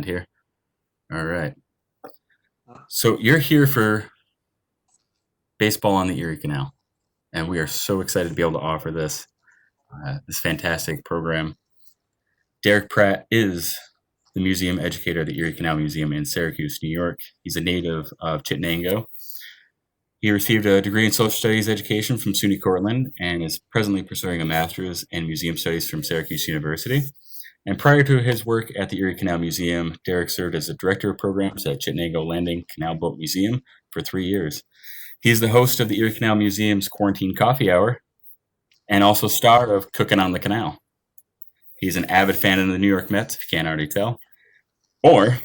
end here. All right. So you're here for baseball on the Erie Canal, and we are so excited to be able to offer this fantastic program. Derrick Pratt is the museum educator at the Erie Canal Museum in Syracuse, New York. He's a native of Chittenango. He received a degree in social studies education from SUNY Cortland and is presently pursuing a master's in museum studies from Syracuse University. And prior to his work at the Erie Canal Museum, Derrick served as a director of programs at Chittenango Landing Canal Boat Museum for 3 years. He is the host of the Erie Canal Museum's Quarantine Coffee Hour and also star of Cooking on the Canal. He's an avid fan of the New York Mets, if you can't already tell, or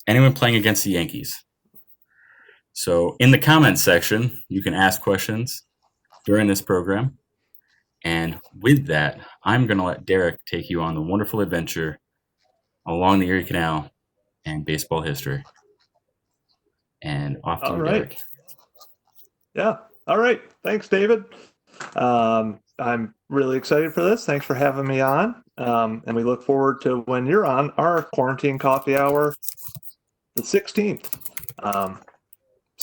anyone playing against the Yankees. So in the comments section, you can ask questions during this program. And with that, I'm going to let Derrick take you on the wonderful adventure along the Erie Canal and baseball history. And off to you, Derrick. Yeah. All right. Thanks, David. I'm really excited for this. Thanks for having me on. And we look forward to when you're on our quarantine coffee hour, the 16th.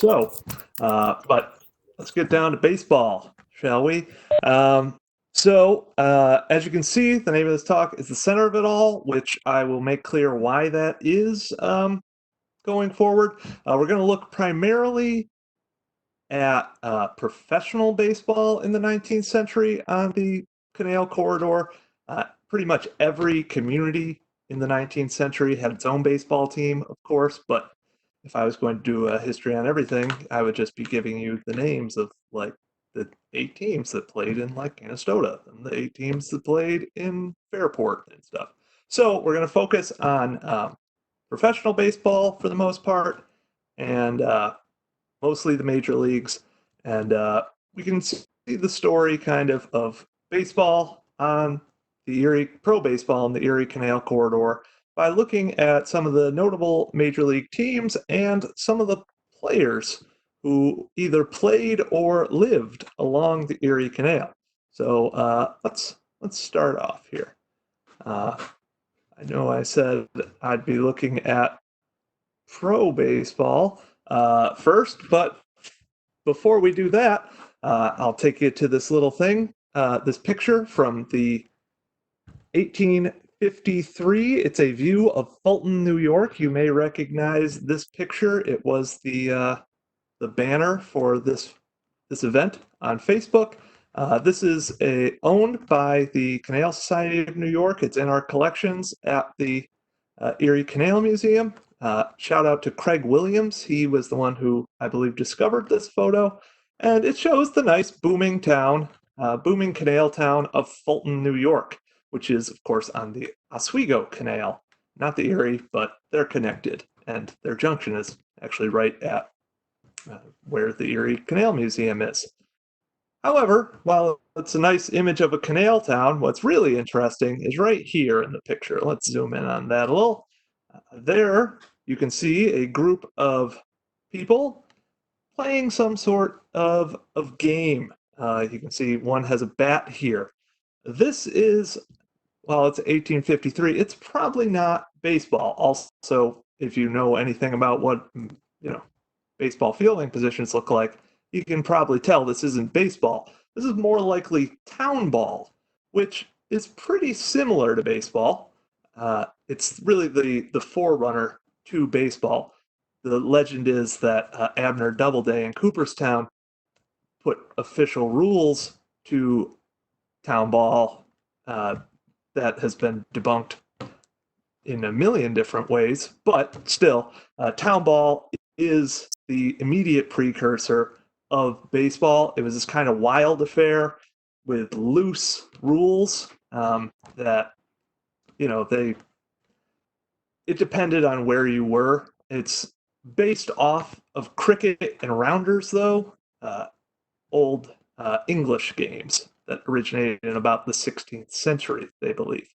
But let's get down to baseball, shall we? As you can see, the name of this talk is the center of it all, which I will make clear why that is going forward. We're going to look primarily at professional baseball in the 19th century on the Canal Corridor. Pretty much every community in the 19th century had its own baseball team, of course, but if I was going to do a history on everything, I would just be giving you the names of like the 8 teams that played in like Canastota and the 8 teams that played in Fairport and stuff. So we're going to focus on professional baseball for the most part, and mostly the major leagues. And we can see the story kind of baseball on the Erie, pro baseball on the Erie Canal Corridor by looking at some of the notable major league teams and some of the players who either played or lived along the Erie Canal. So let's start off here. I know I said I'd be looking at pro baseball first, but before we do that, I'll take you to this little thing, this picture from the 1853. It's a view of Fulton, New York. You may recognize this picture. It was the banner for this event on Facebook. This is owned by the Canal Society of New York. It's in our collections at the Erie Canal Museum. Shout out to Craig Williams. He was the one who, I believe, discovered this photo. And it shows the nice booming town, booming canal town of Fulton, New York, which is, of course, on the Oswego Canal. Not the Erie, but they're connected. And their junction is actually right at where the Erie Canal Museum is. However, while it's a nice image of a canal town, what's really interesting is right here in the picture. Let's zoom in on that a little. There you can see a group of people playing some sort of game. You can see one has a bat here. This is, while it's 1853, it's probably not baseball. Also, if you know anything about what baseball fielding positions look like, you can probably tell this isn't baseball. This is more likely town ball, which is pretty similar to baseball. It's really the forerunner to baseball. The legend is that Abner Doubleday in Cooperstown put official rules to town ball that has been debunked in a million different ways, but still, town ball is the immediate precursor of baseball. It was this kind of wild affair with loose rules that, it depended on where you were. It's based off of cricket and rounders, though, old English games that originated in about the 16th century, they believe.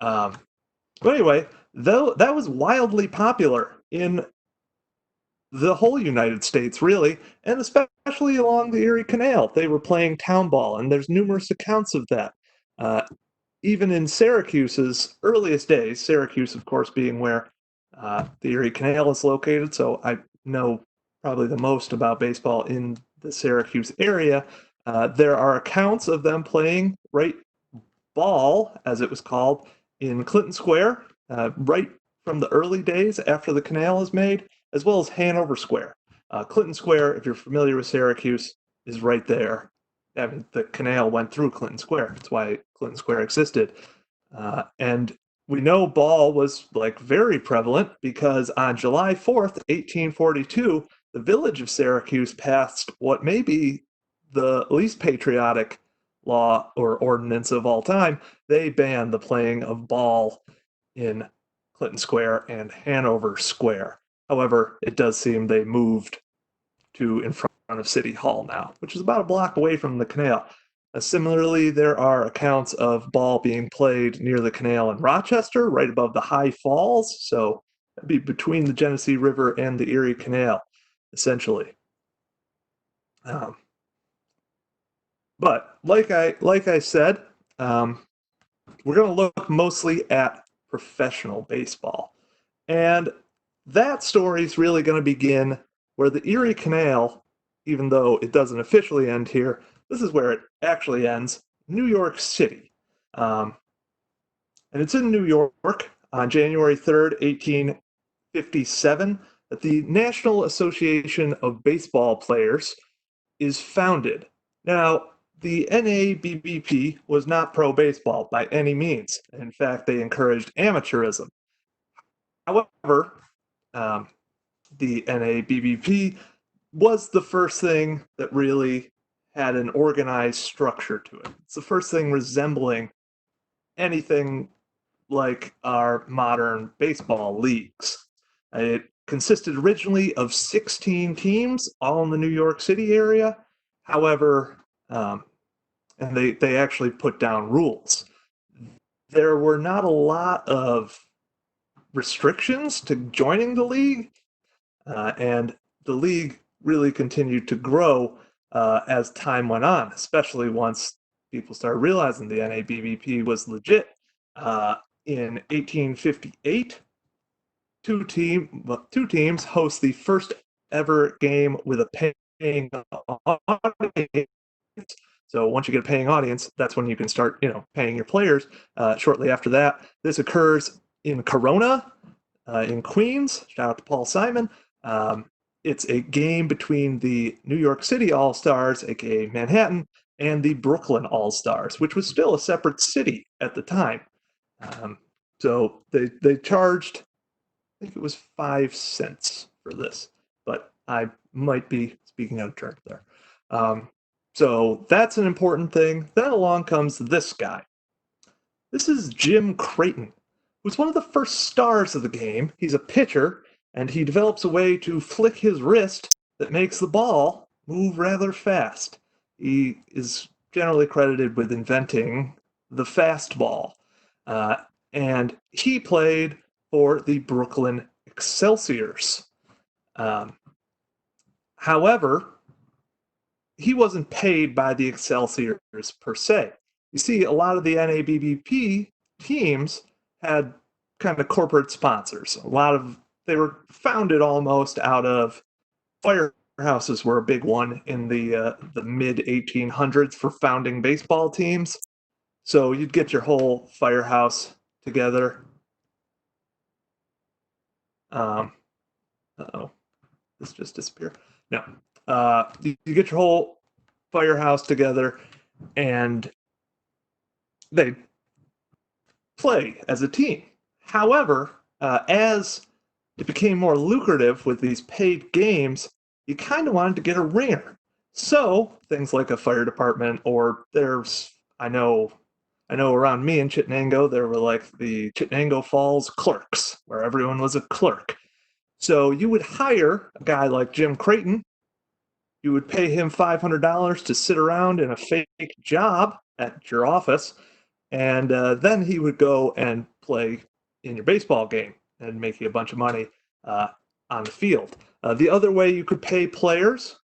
But anyway, though that was wildly popular in the whole United States, really, and especially along the Erie Canal. They were playing town ball, and there's numerous accounts of that. Even in Syracuse's earliest days, Syracuse, of course, being where The Erie Canal is located, so I know probably the most about baseball in the Syracuse area. There are accounts of them playing right ball, as it was called, in Clinton Square, right from the early days after the canal is made, as well as Hanover Square. Clinton Square, if you're familiar with Syracuse, is right there. I mean, the canal went through Clinton Square. That's why Clinton Square existed. And we know ball was like very prevalent because on July 4th, 1842, the village of Syracuse passed what may be the least patriotic law or ordinance of all time. They banned the playing of ball in Clinton Square and Hanover Square. However, it does seem they moved to in front of City Hall now, which is about a block away from the canal. Similarly, there are accounts of ball being played near the canal in Rochester, right above the High Falls. So that'd be between the Genesee River and the Erie Canal, essentially. Um, but like I said, we're going to look mostly at professional baseball, and that story is really going to begin where the Erie Canal, even though it doesn't officially end here, this is where it actually ends, New York City. Um, and it's in New York on January 3rd, 1857, that the National Association of Baseball Players is founded. Now, the NABBP was not pro baseball by any means. In fact, they encouraged amateurism. However, um, the NABBP was the first thing that really had an organized structure to it. It's the first thing resembling anything like our modern baseball leagues. It consisted originally of 16 teams, all in the New York City area. However, and they actually put down rules. There were not a lot of restrictions to joining the league, and the league really continued to grow as time went on, especially once people started realizing the NABBP was legit. In 1858, two teams host the first ever game with a paying audience. So once you get a paying audience, that's when you can start, paying your players. Shortly after that, this occurs in Corona, in Queens. Shout out to Paul Simon. It's a game between the New York City All Stars, aka Manhattan, and the Brooklyn All Stars, which was still a separate city at the time. So they charged, I think it was 5 cents for this, but I might be speaking out of turn there. So that's an important thing. Then along comes this guy. This is Jim Creighton, who's one of the first stars of the game. He's a pitcher, and he develops a way to flick his wrist that makes the ball move rather fast. He is generally credited with inventing the fastball. And he played for the Brooklyn Excelsiors. Um, However, he wasn't paid by the Excelsiors per se. You see, a lot of the NABBP teams had kind of corporate sponsors. They were founded almost out of firehouses were a big one in the mid 1800s for founding baseball teams. So you'd get your whole firehouse together. Um, oh, this just disappeared. No, you get your whole firehouse together, and they play as a team. However, as it became more lucrative with these paid games, you kind of wanted to get a ringer. So things like a fire department, or I know around me in Chittenango, there were like the Chittenango Falls clerks, where everyone was a clerk. So you would hire a guy like Jim Creighton. You would pay him $500 to sit around in a fake job at your office, and then he would go and play in your baseball game and make you a bunch of money on the field. The other way you could pay players,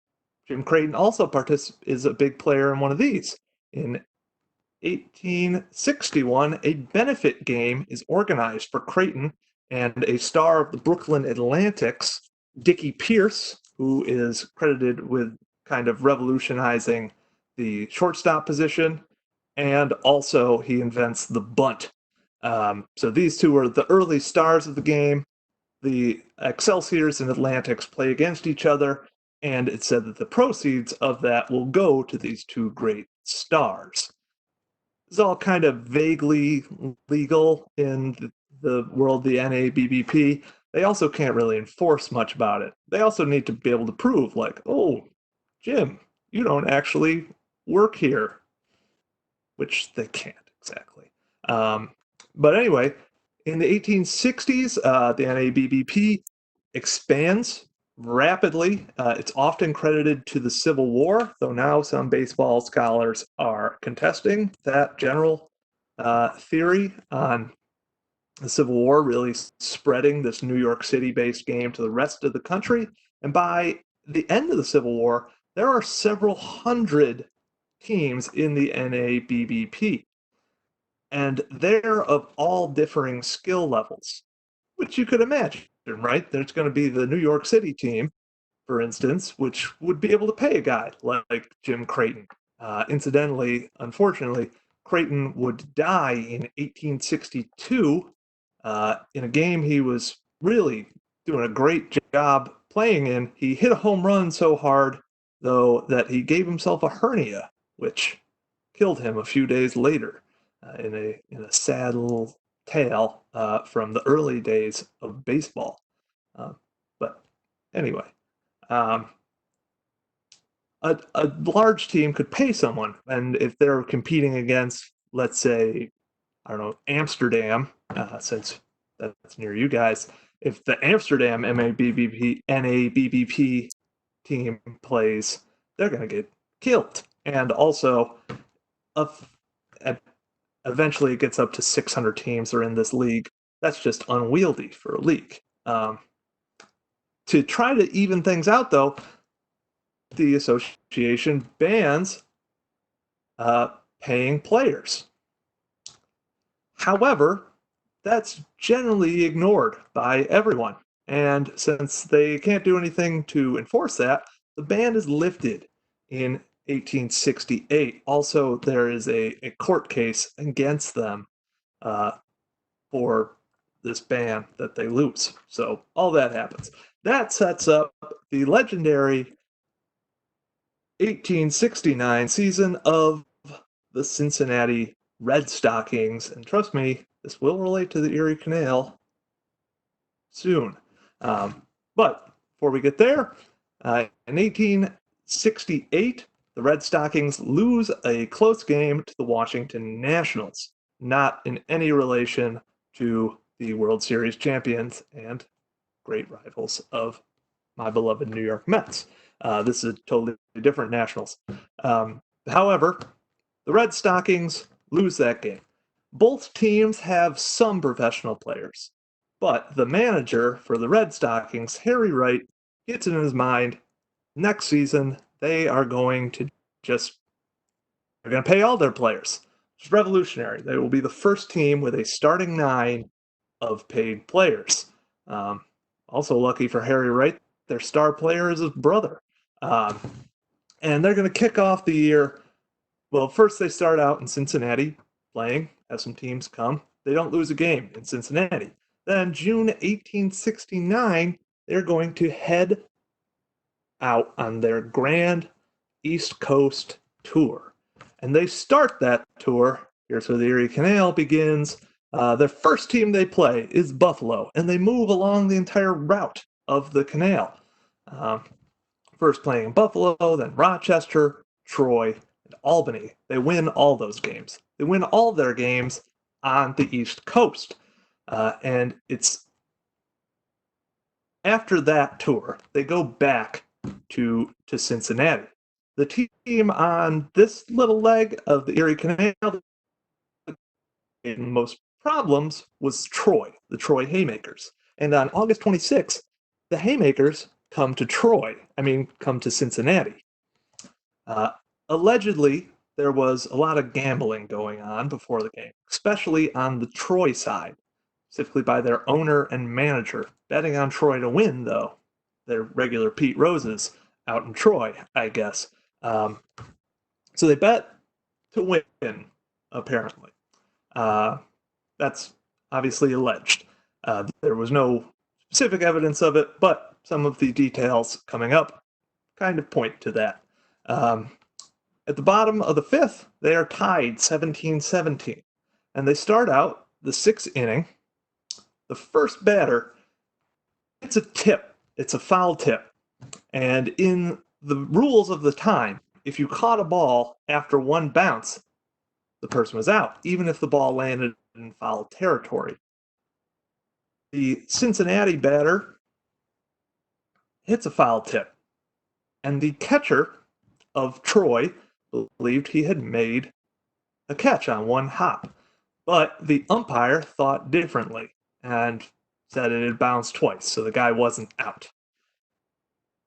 Jim Creighton also is a big player in one of these. In 1861, a benefit game is organized for Creighton and a star of the Brooklyn Atlantics, Dickie Pierce, who is credited with kind of revolutionizing the shortstop position, and also he invents the bunt. So these two are the early stars of the game. The Excelsiors and Atlantics play against each other, and it's said that the proceeds of that will go to these two great stars. It's all kind of vaguely legal in the world of the NABBP. They also can't really enforce much about it. They also need to be able to prove, like, oh, Jim, you don't actually work here, which they can't exactly. But anyway, in the 1860s, the NABBP expands rapidly. It's often credited to the Civil War, though now some baseball scholars are contesting that general theory on the Civil War really spreading this New York City based game to the rest of the country. And by the end of the Civil War, there are several hundred teams in the NABBP, and they're of all differing skill levels, which you could imagine, right? There's going to be the New York City team, for instance, which would be able to pay a guy like Jim Creighton. Incidentally, unfortunately, Creighton would die in 1862 in a game he was really doing a great job playing in. He hit a home run so hard, though, that he gave himself a hernia, which killed him a few days later in a sad little tale from the early days of baseball. But anyway, um, a large team could pay someone, and if they're competing against, let's say, I don't know, Amsterdam, since that's near you guys, if the Amsterdam NABBP team plays, they're going to get killed. And also, eventually it gets up to 600 teams are in this league. That's just unwieldy for a league. To try to even things out, though, the association bans paying players. However, that's generally ignored by everyone. And since they can't do anything to enforce that, the ban is lifted in 1868. Also, there is a court case against them uh, for this ban that they lose. So all that happens. That sets up the legendary 1869 season of the Cincinnati Red Stockings. And trust me, this will relate to the Erie Canal soon. But before we get there, in 1868, the Red Stockings lose a close game to the Washington Nationals, not in any relation to the World Series champions and great rivals of my beloved New York Mets. This is a totally different Nationals. However, the Red Stockings lose that game. Both teams have some professional players, but the manager for the Red Stockings, Harry Wright, gets it in his mind next season they are going to just they're going to pay all their players. It's revolutionary. They will be the first team with a starting nine of paid players. Um, Also, lucky for Harry Wright, their star player is his brother. Um, and they're going to kick off the year. Well, first they start out in Cincinnati playing, have some teams come. They don't lose a game in Cincinnati. Then, June 1869, they're going to head out on their grand East Coast tour. And they start that tour. Here's where the Erie Canal begins. Their first team they play is Buffalo, and they move along the entire route of the canal. Um, First playing in Buffalo, then Rochester, Troy, and Albany. They win all those games. They win all their games on the East Coast. And it's after that tour, they go back to Cincinnati. The team on this little leg of the Erie Canal that had most problems was Troy, the Troy Haymakers. And on August 26th, the Haymakers come to Cincinnati. Uh, Allegedly, there was a lot of gambling going on before the game, especially on the Troy side. specifically by their owner and manager, betting on Troy to win, though. Their regular Pete Roses out in Troy, I guess. Um, so they bet to win, apparently. That's obviously alleged. There was no specific evidence of it, but some of the details coming up kind of point to that. At the bottom of the fifth, they are tied 17-17, and they start out the sixth inning. The first batter, it's a tip. It's a foul tip. And in the rules of the time, if you caught a ball after one bounce, the person was out, even if the ball landed in foul territory. The Cincinnati batter hits a foul tip, and the catcher of Troy believed he had made a catch on one hop. But the umpire thought differently and said it had bounced twice, so the guy wasn't out.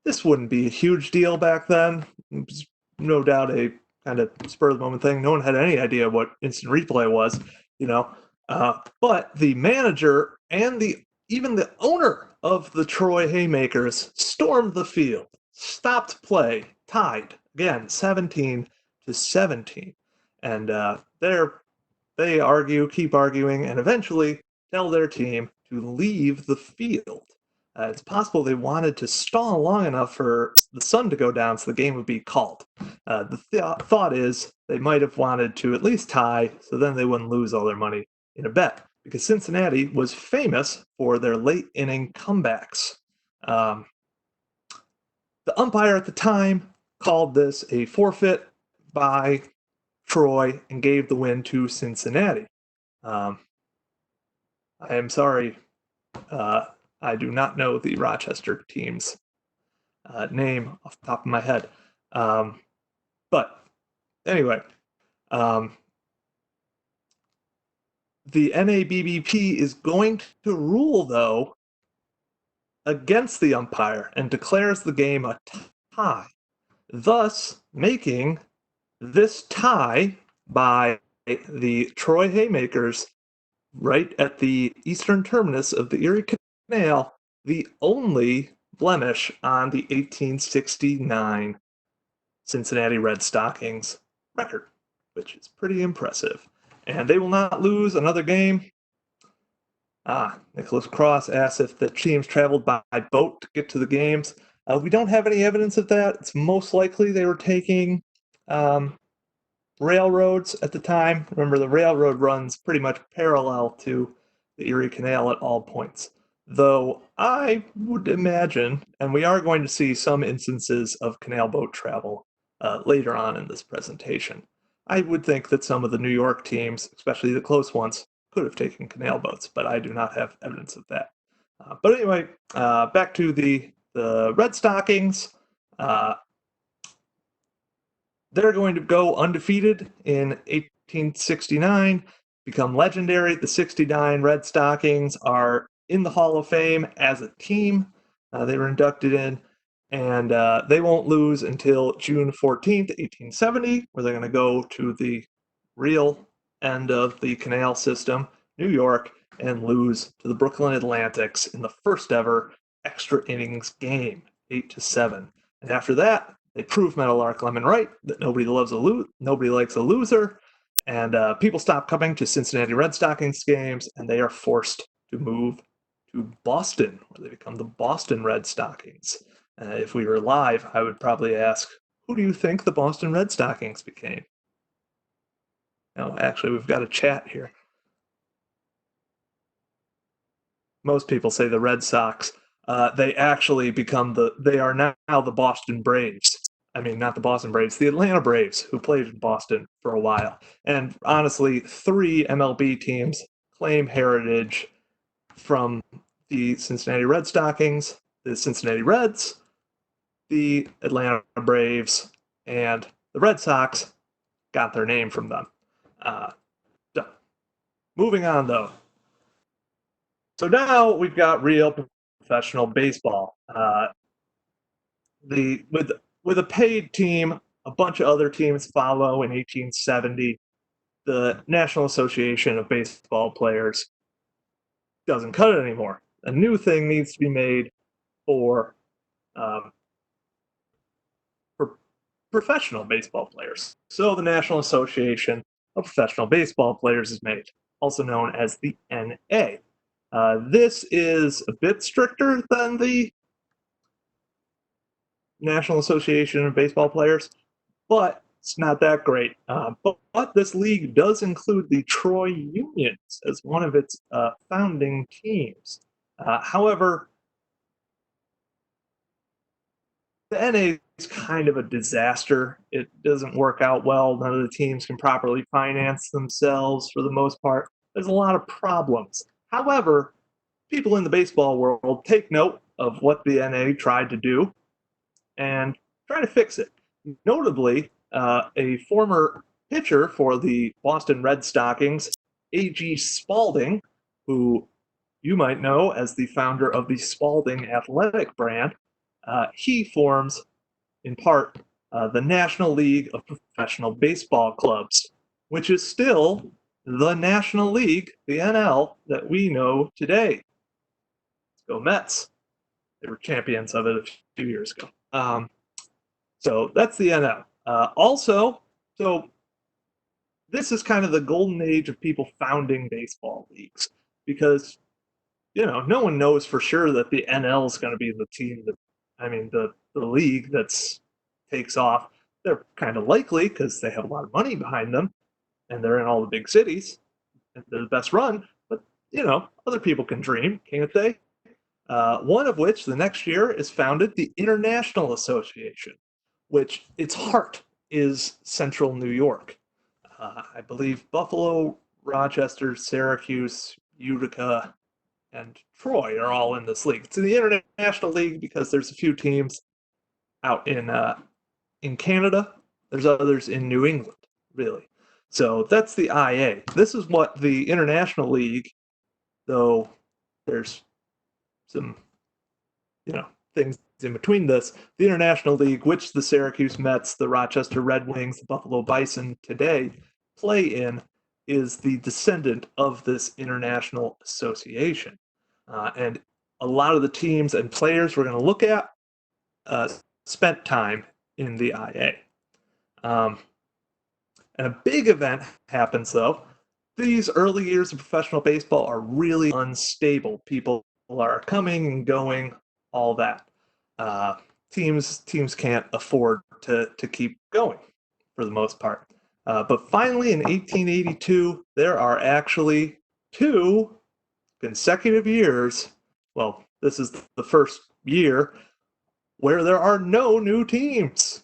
This wouldn't be a huge deal back then. It was no doubt a kind of spur of the moment thing. No one had any idea what instant replay was, you know. But the manager and even the owner of the Troy Haymakers stormed the field, stopped play, tied again, 17-17, and they argue, keep arguing, and eventually tell their team to leave the field. It's possible they wanted to stall long enough for the sun to go down so the game would be called. The thought is they might have wanted to at least tie so then they wouldn't lose all their money in a bet, because Cincinnati was famous for their late inning comebacks. The umpire at the time called this a forfeit by Troy and gave the win to Cincinnati. I am sorry, I do not know the Rochester team's name off the top of my head. But anyway, the NABBP is going to rule, though, against the umpire and declares the game a tie, thus making this tie by the Troy Haymakers right at the eastern terminus of the Erie Canal the only blemish on the 1869 Cincinnati Red Stockings record, which is pretty impressive. And they will not lose another game. Nicholas Cross asks if the teams traveled by boat to get to the games. We don't have any evidence of that. It's most likely they were taking railroads at the time. Remember, the railroad runs pretty much parallel to the Erie Canal at all points. Though I would imagine, and we are going to see some instances of canal boat travel later on in this presentation, I would think that some of the New York teams, especially the close ones, could have taken canal boats, but I do not have evidence of that. But anyway, back to the Red Stockings. They're going to go undefeated in 1869, become legendary. The 69 Red Stockings are in the Hall of Fame as a team. They were inducted in, and they won't lose until June 14th, 1870, where they're going to go to the real end of the canal system, New York, and lose to the Brooklyn Atlantics in the first ever extra innings game, 8-7. And after that, they prove Meadowlark Lemon right that nobody likes a loser, and people stop coming to Cincinnati Red Stockings games, and they are forced to move to Boston, where they become the Boston Red Stockings. If we were live, I would probably ask, who do you think the Boston Red Stockings became? No, actually, we've got a chat here. Most people say the Red Sox. They actually they are now the Boston Braves. I mean, not the Boston Braves, the Atlanta Braves, who played in Boston for a while. And honestly, 3 MLB teams claim heritage from the Cincinnati Red Stockings, the Cincinnati Reds, the Atlanta Braves, and the Red Sox got their name from them. Moving on, though. So now we've got real professional baseball. With a paid team, a bunch of other teams follow in 1870. The National Association of Baseball Players doesn't cut it anymore. A new thing needs to be made for um, for professional baseball players. So the National Association of Professional Baseball Players is made, also known as the NA. This is a bit stricter than the National Association of Baseball Players, but it's not that great. But this league does include the Troy Unions as one of its founding teams. However, the NA is kind of a disaster. It doesn't work out well. None of the teams can properly finance themselves for the most part. There's a lot of problems. However, people in the baseball world take note of what the NA tried to do and try to fix it. Notably, a former pitcher for the Boston Red Stockings, A.G. Spalding, who you might know as the founder of the Spalding Athletic brand, he forms, in part, the National League of Professional Baseball Clubs, which is still the National League, the NL, that we know today. Let's go Mets. They were champions of it a few years ago. So that's the NL. So this is kind of the golden age of people founding baseball leagues because, no one knows for sure that the NL is going to be the team that, the league that's takes off. They're kind of likely because they have a lot of money behind them and they're in all the big cities and they're the best run. But, other people can dream, can't they? One of which, the next year, is founded the International Association, which its heart is central New York. I believe Buffalo, Rochester, Syracuse, Utica, and Troy are all in this league. It's in the International League because there's a few teams out in Canada. There's others in New England, really. So that's the IA. This is what the International League, though there's some, things in between this. The International League, which the Syracuse Mets, the Rochester Red Wings, the Buffalo Bison today play in, is the descendant of this international association. And a lot of the teams and players we're going to look at spent time in the IA. And a big event happens, though. These early years of professional baseball are really unstable. People are coming and going, all that. Teams can't afford to keep going for the most part. But finally, in 1882, there are actually 2 consecutive years. Well, this is the first year where there are no new teams.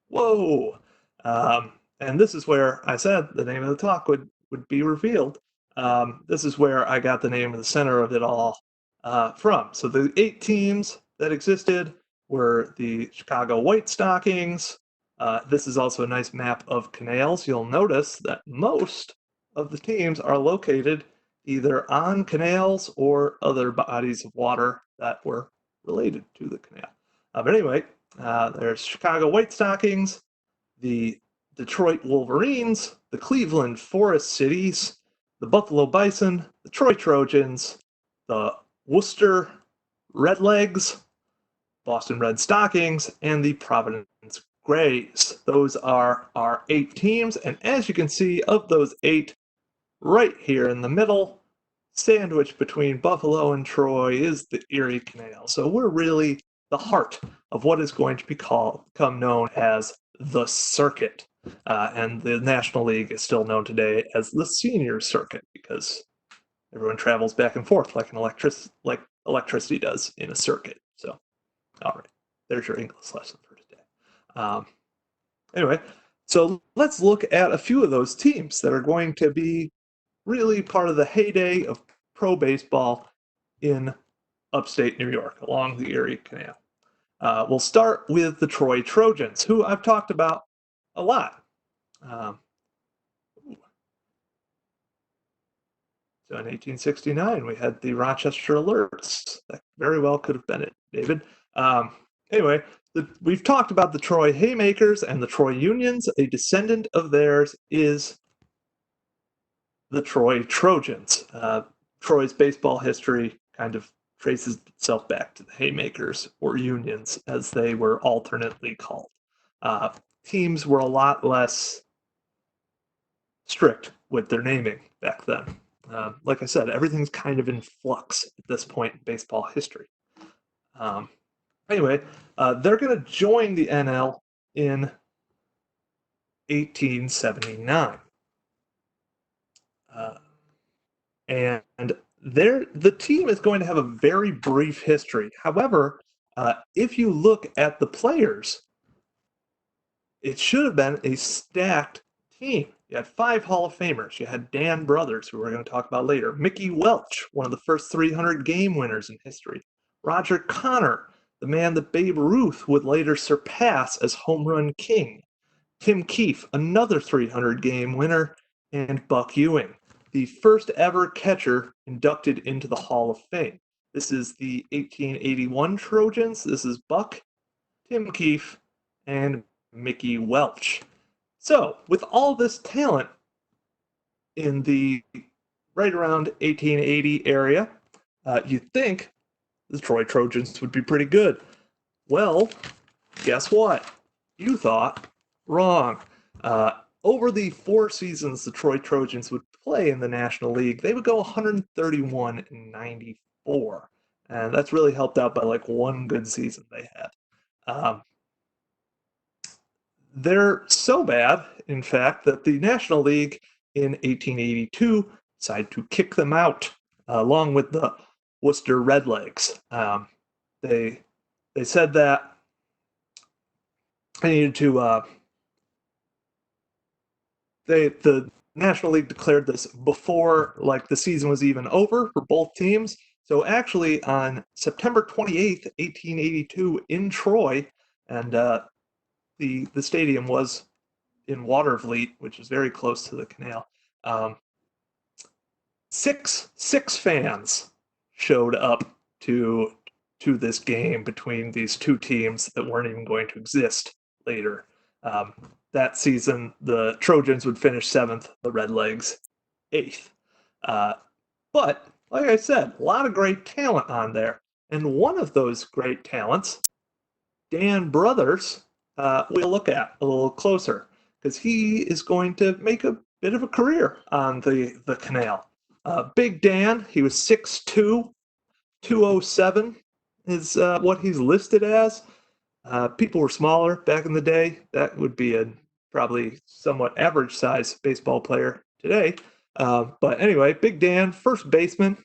Whoa! And this is where I said the name of the talk would be revealed. This is where I got the name of the center of it all from. So the 8 teams that existed were the Chicago White Stockings. This is also a nice map of canals. You'll notice that most of the teams are located either on canals or other bodies of water that were related to the canal. But anyway, there's Chicago White Stockings, the Detroit Wolverines, the Cleveland Forest Cities, the Buffalo Bison, the Troy Trojans, the Worcester Redlegs, Boston Red Stockings, and the Providence Grays. Those are our 8 teams, and as you can see, of those 8, right here in the middle, sandwiched between Buffalo and Troy, is the Erie Canal. So we're really the heart of what is going to become known as the circuit. And the National League is still known today as the senior circuit because everyone travels back and forth like electricity does in a circuit. So, all right, there's your English lesson for today. Anyway, so let's look at a few of those teams that are going to be really part of the heyday of pro baseball in upstate New York along the Erie Canal. We'll start with the Troy Trojans, who I've talked about a lot. So in 1869, we had the Rochester Alerts. That very well could have been it, David. Anyway, we've talked about the Troy Haymakers and the Troy Unions. A descendant of theirs is the Troy Trojans. Troy's baseball history kind of traces itself back to the Haymakers, or Unions, as they were alternately called. Uh, Teams were a lot less strict with their naming back then. Like I said, everything's kind of in flux at this point in baseball history. Um, anyway, they're going to join the NL in 1879. And the team is going to have a very brief history. However, if you look at the players, it should have been a stacked team. You had 5 Hall of Famers. You had Dan Brothers, who we're going to talk about later. Mickey Welch, one of the first 300 game winners in history. Roger Connor, the man that Babe Ruth would later surpass as home run king. Tim Keefe, another 300 game winner. And Buck Ewing, the first ever catcher inducted into the Hall of Fame. This is the 1881 Trojans. This is Buck, Tim Keefe, and Mickey Welch. So, with all this talent in the right around 1880 area, you'd think the Troy Trojans would be pretty good. Well, guess what? You thought wrong. Over the 4 seasons the Troy Trojans would play in the National League, they would go 131 and 94. And that's really helped out by like one good season they had. They're so bad, in fact, that the National League in 1882 decided to kick them out, along with the Worcester Redlegs. They said that they needed to. The National League declared this before like the season was even over for both teams. So actually, on September 28th, 1882, in Troy, and the stadium was in Watervliet, which is very close to the canal. Six fans showed up to this game between these two teams that weren't even going to exist later. That season, the Trojans would finish 7th, the Redlegs 8th. But like I said, a lot of great talent on there, and one of those great talents, Dan Brothers, we'll look at a little closer because he is going to make a bit of a career on the canal. Big Dan, he was 6'2", 207 is what he's listed as. People were smaller back in the day. That would be a probably somewhat average size baseball player today. But anyway, Big Dan, first baseman.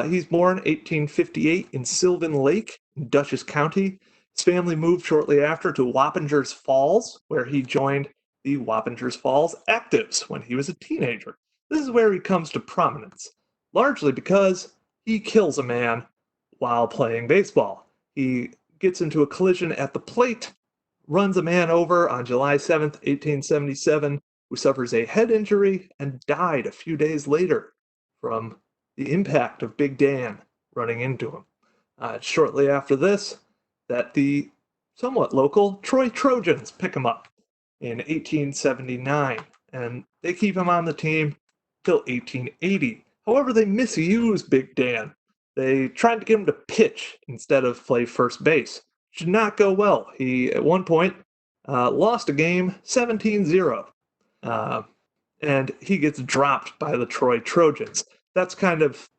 He's born 1858 in Sylvan Lake, in Dutchess County. His family moved shortly after to Wappingers Falls, where he joined the Wappingers Falls Actives when he was a teenager. This is where he comes to prominence, largely because he kills a man while playing baseball. He gets into a collision at the plate, runs a man over on July 7th, 1877, who suffers a head injury and died a few days later from the impact of Big Dan running into him. Shortly after this, that the somewhat local Troy Trojans pick him up in 1879, and they keep him on the team till 1880. However, they misuse Big Dan. They tried to get him to pitch instead of play first base. Did not go well. He, at one point, lost a game 17-0. And he gets dropped by the Troy Trojans. That's kind of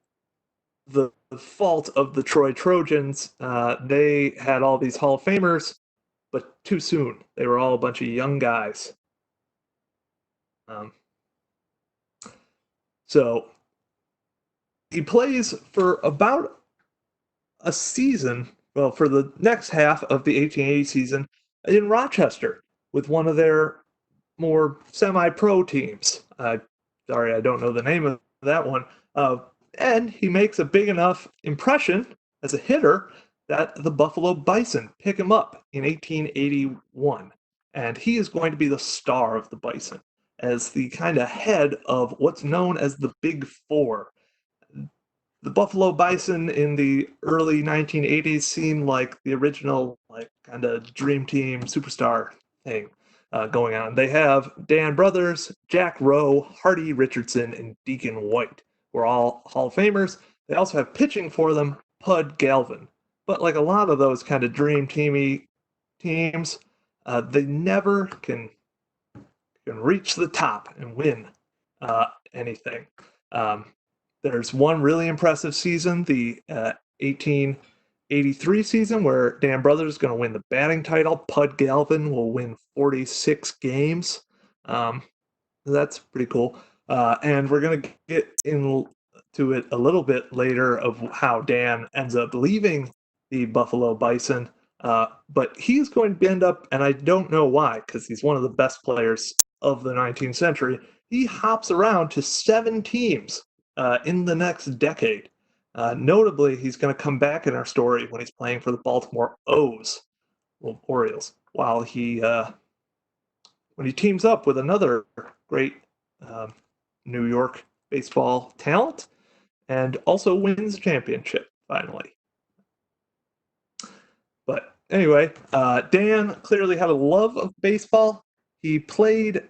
the fault of the Troy Trojans. They had all these Hall of Famers, but too soon. They were all a bunch of young guys. So he plays for about a season, well, for the next half of the 1880 season in Rochester with one of their more semi-pro teams. Sorry, I don't know the name of that one. And he makes a big enough impression as a hitter that the Buffalo Bison pick him up in 1881. And he is going to be the star of the Bison as the kind of head of what's known as the Big Four. The Buffalo Bison in the early 1980s seemed like the original, like, kind of dream team superstar thing going on. They have Dan Brothers, Jack Rowe, Hardy Richardson, and Deacon White, who are all Hall of Famers. They also have pitching for them, Pud Galvin. But like a lot of those kind of dream teams, they never can reach the top and win anything. Um, there's one really impressive season, the 1883 season, where Dan Brothers is going to win the batting title. Pud Galvin will win 46 games. Um, that's pretty cool. And we're going to get into it a little bit later of how Dan ends up leaving the Buffalo Bison. But he's going to end up, and I don't know why, because he's one of the best players of the 19th century. He hops around to 7 teams in the next decade. Notably, he's going to come back in our story when he's playing for the Baltimore Orioles, while when he teams up with another great um, New York baseball talent and also wins a championship finally. But anyway, Dan clearly had a love of baseball. He played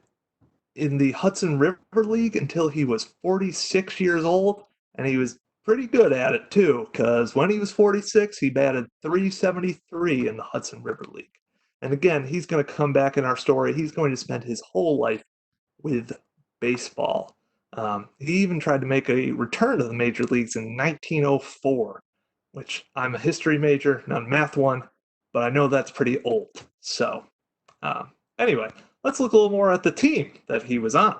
in the Hudson River League until he was 46 years old, and he was pretty good at it too, because when he was 46, he batted .373 in the Hudson River League. And again, he's going to come back in our story. He's going to spend his whole life with baseball. He even tried to make a return to the major leagues in 1904, which I'm a history major, not a math one, but I know that's pretty old. So, anyway, let's look a little more at the team that he was on.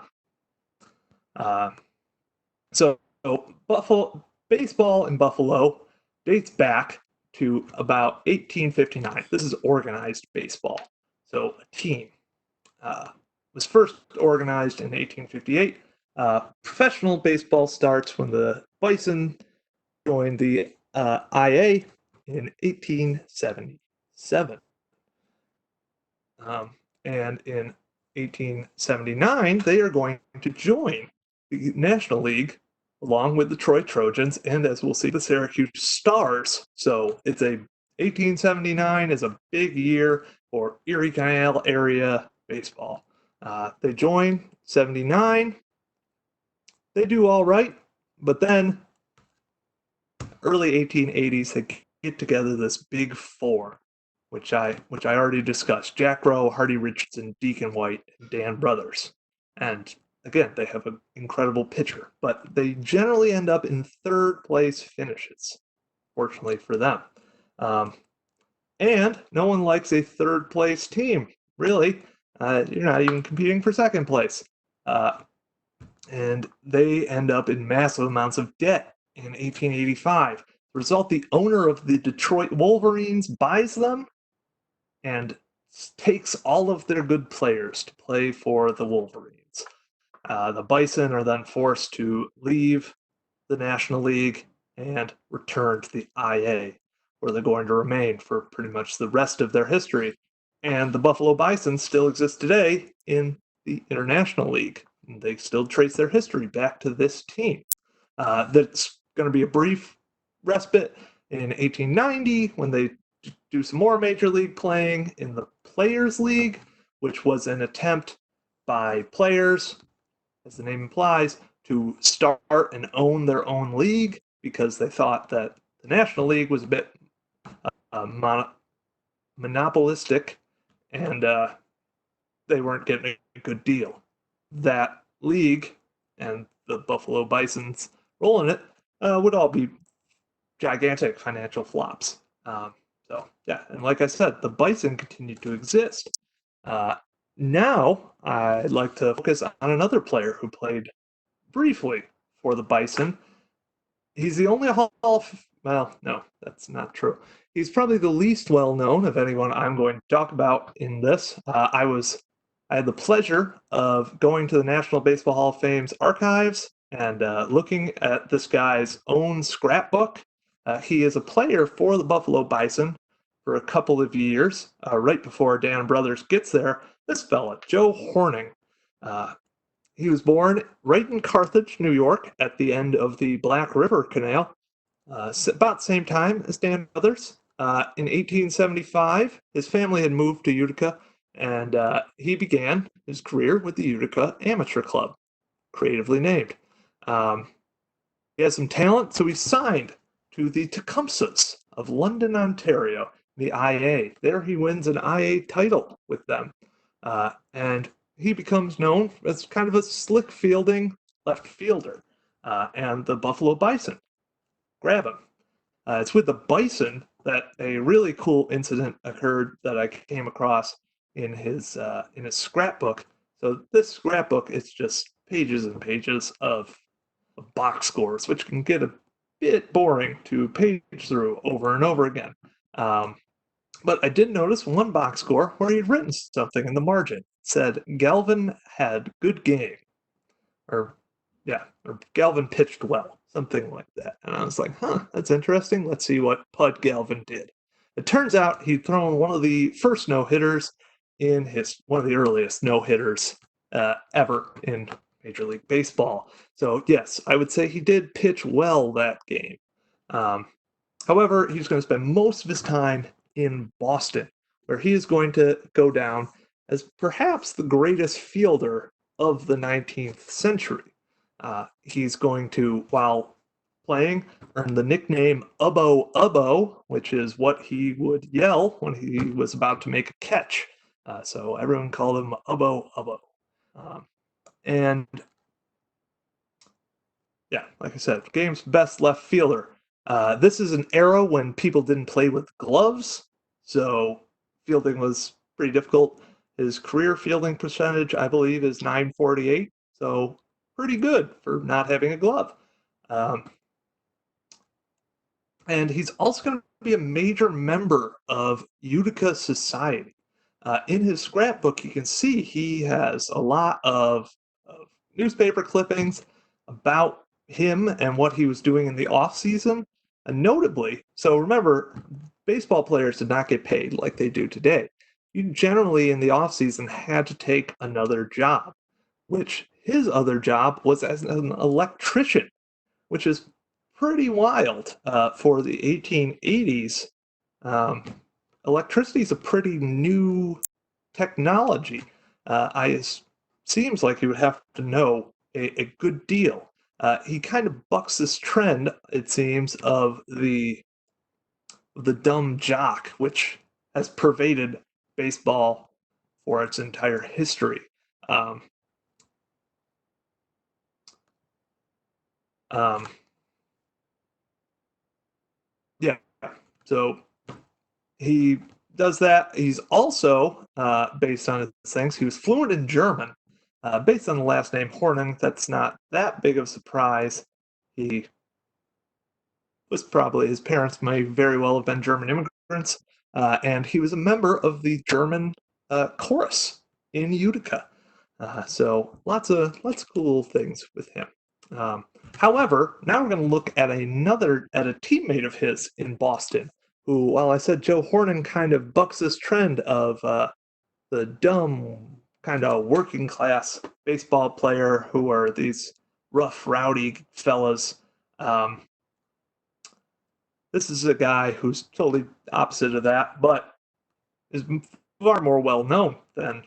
So, Buffalo baseball in Buffalo dates back to about 1859. This is organized baseball. So, a team was first organized in 1858. Professional baseball starts when the Bison joined the IA in 1877. And in 1879, they are going to join the National League along with the Troy Trojans and, as we'll see, the Syracuse Stars. So it's 1879 is a big year for Erie Canal area baseball. They join 79. They do all right, but then early 1880s they get together this big four, which I already discussed: Jack Rowe, Hardy Richardson, Deacon White, and Dan Brothers. And again, they have an incredible pitcher, but they generally end up in third place finishes, fortunately for them. And no one likes a third place team, really. You're not even competing for second place. And they end up in massive amounts of debt in 1885. Result, the owner of the Detroit Wolverines buys them and takes all of their good players to play for the Wolverines. The Bison are then forced to leave the National League and return to the IA, where they're going to remain for pretty much the rest of their history. And the Buffalo Bison still exist today in the International League. And they still trace their history back to this team. That's going to be a brief respite in 1890 when they do some more major league playing in the Players League, which was an attempt by players, as the name implies, to start and own their own league because they thought that the National League was a bit monopolistic and they weren't getting a good deal. That league and the Buffalo Bison's role in it would all be gigantic financial flops. So, yeah, and like I said, the Bison continued to exist. Now, I'd like to focus on another player who played briefly for the Bison. He's the only well, no, that's not true. He's probably the least well known of anyone I'm going to talk about in this. I had the pleasure of going to the National Baseball Hall of Fame's archives and looking at this guy's own scrapbook. He is a player for the Buffalo Bison for a couple of years, right before Dan Brothers gets there. This fella, Joe Horning, he was born right in Carthage, New York, at the end of the Black River Canal, about the same time as Dan Brothers. In 1875, his family had moved to Utica, and he began his career with the Utica Amateur Club, creatively named. He has some talent, so he's signed to the Tecumsehs of London, Ontario, the IA. There he wins an IA title with them. And he becomes known as kind of a slick fielding left fielder. And the Buffalo Bison grab him. It's with the Bison that a really cool incident occurred that I came across in his scrapbook. So this scrapbook is just pages and pages of box scores, which can get a bit boring to page through over and over again. But I did notice one box score where he'd written something in the margin. It said Galvin had good game, or or Galvin pitched well, something like that. And I was like, huh, that's interesting. Let's see what Pud Galvin did. It turns out he'd thrown one of the first no hitters in one of the earliest no hitters ever in Major League Baseball. So yes, I would say he did pitch well that game. However, he's going to spend most of his time in Boston, where he is going to go down as perhaps the greatest fielder of the 19th century. He's going to, while playing, earn the nickname Ubbo Ubbo, which is what he would yell when he was about to make a catch. So everyone called him Ubbo Ubbo. And yeah, like I said, game's best left fielder. This is an era when people didn't play with gloves, so fielding was pretty difficult. His career fielding percentage, I believe, is 948, so pretty good for not having a glove. Um, and he's also going to be a major member of Utica Society. In his scrapbook, you can see he has a lot of newspaper clippings about him and what he was doing in the off season. And notably, so remember, baseball players did not get paid like they do today. You generally in the off season had to take another job, which his other job was as an electrician, which is pretty wild for the 1880s. Um, Electricity is a pretty new technology. Seems like he would have to know a good deal. He kind of bucks this trend, it seems, of the dumb jock, which has pervaded baseball for its entire history. Um, um, yeah, so he does that. He's also, based on his things, he was fluent in German. Based on the last name Horning, that's not that big of a surprise. He was probably, his parents may very well have been German immigrants, and he was a member of the German chorus in Utica. So lots of cool things with him. However, now we're going to look at a teammate of his in Boston, who, while I said Joe Horning kind of bucks this trend of the dumb kind of working class baseball player who are these rough, rowdy fellas. Um, this is a guy who's totally opposite of that, but is far more well known than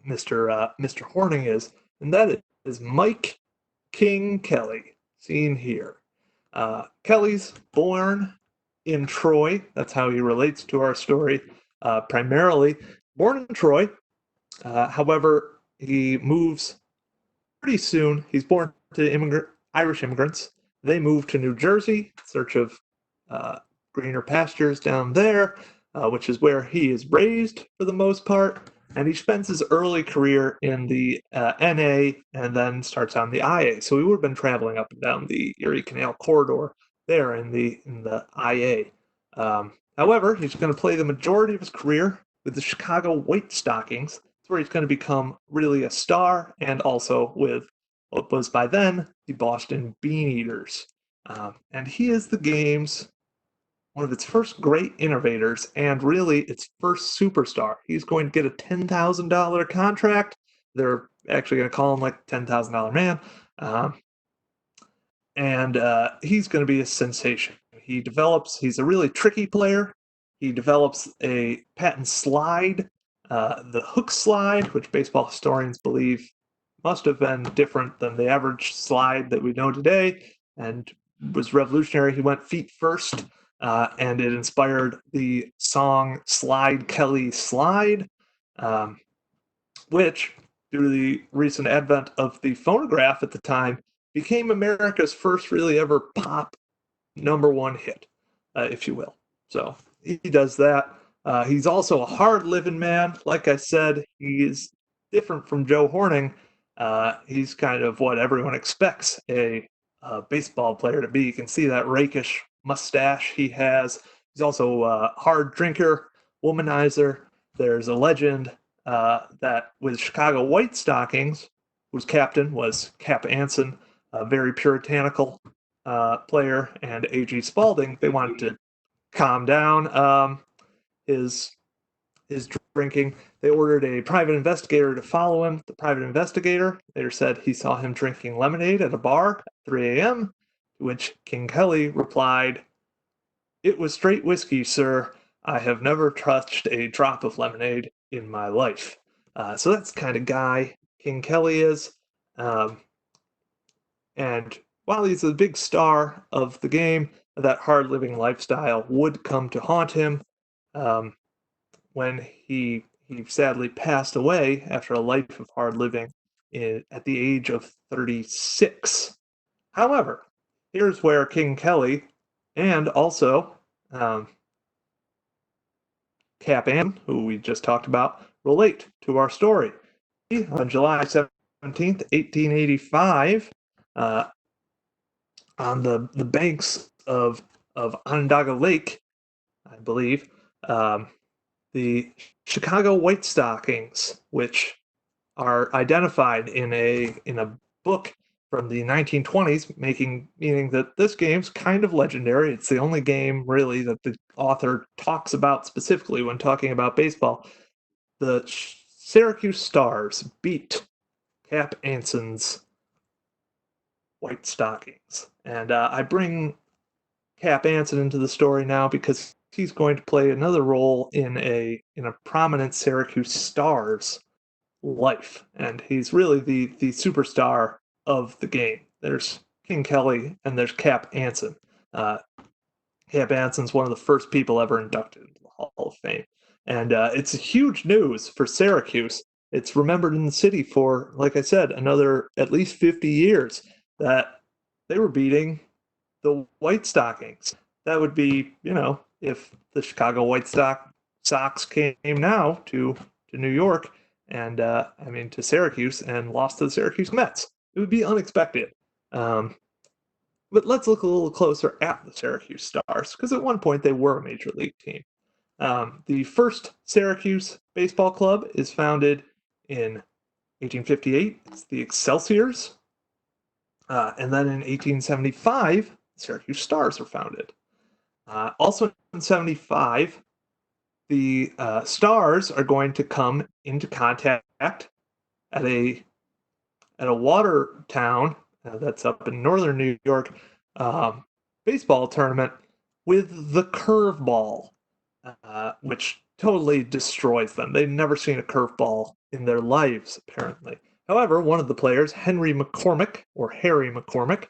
Mr. Horning is, and that is Mike King Kelly, seen here. Kelly's born in Troy. That's how he relates to our story, primarily. Born in Troy. However, he moves pretty soon. He's born to Irish immigrants. They move to New Jersey in search of uh, greener pastures down there, which is where he is raised for the most part. And he spends his early career in the NA and then starts on the IA. So he would have been traveling up and down the Erie Canal corridor there in the IA. However, he's going to play the majority of his career with the Chicago White Stockings. That's where he's going to become really a star, and also with what was by then the Boston Bean Eaters. And he is the game's one of its first great innovators and really its first superstar. He's going to get a $10,000 contract. They're actually going to call him like $10,000 man. And he's going to be a sensation. He's a really tricky player. He develops a patent slide, the hook slide, which baseball historians believe must have been different than the average slide that we know today and was revolutionary. He went feet first, and it inspired the song Slide Kelly Slide, which, due to the recent advent of the phonograph at the time, became America's first really ever pop #1 hit, if you will. So he does that. He's also a hard living man. Like I said, he is different from Joe Horning. He's kind of what everyone expects a baseball player to be. You can see that rakish mustache he has. He's also a hard drinker, womanizer. There's a legend that with Chicago White Stockings, whose captain was Cap Anson, a very puritanical player, and A.G. Spalding, they wanted to calm down his drinking. They ordered a private investigator to follow him. The private investigator later said he saw him drinking lemonade at a bar at 3 a.m., to which King Kelly replied, "It was straight whiskey, sir. I have never touched a drop of lemonade in my life." So that's the kind of guy King Kelly is. Um, and while he's a big star of the game, that hard living lifestyle would come to haunt him um, when he sadly passed away after a life of hard living at the age of 36. However, here's where King Kelly and also um, Cap Ann, who we just talked about, relate to our story. On July 17th, 1885, uh, on the banks of Onondaga Lake, I believe, um, the Chicago White Stockings, which are identified in a book from the 1920s, meaning that this game's kind of legendary. It's the only game really that the author talks about specifically when talking about baseball. The Syracuse Stars beat Cap Anson's White Stockings, and I bring Cap Anson into the story now because he's going to play another role in a prominent Syracuse Stars life, and he's really the superstar of the game. There's King Kelly and there's Cap Anson. Uh, Cap Anson's one of the first people ever inducted into the Hall of Fame, and it's huge news for Syracuse. It's remembered in the city for, like I said, another at least 50 years that they were beating the White Stockings. That would be, if the Chicago Sox came now to New York and to Syracuse and lost to the Syracuse Mets. It would be unexpected. Um, but let's look a little closer at the Syracuse Stars because at one point they were a major league team. The first Syracuse baseball club is founded in 1858. It's the Excelsiors. And then in 1875, Syracuse Stars were founded. Also in 75, the Stars are going to come into contact at a water town that's up in northern New York um, baseball tournament with the curveball, which totally destroys them. They've never seen a curveball in their lives, apparently. However, one of the players, Henry McCormick, or Harry McCormick,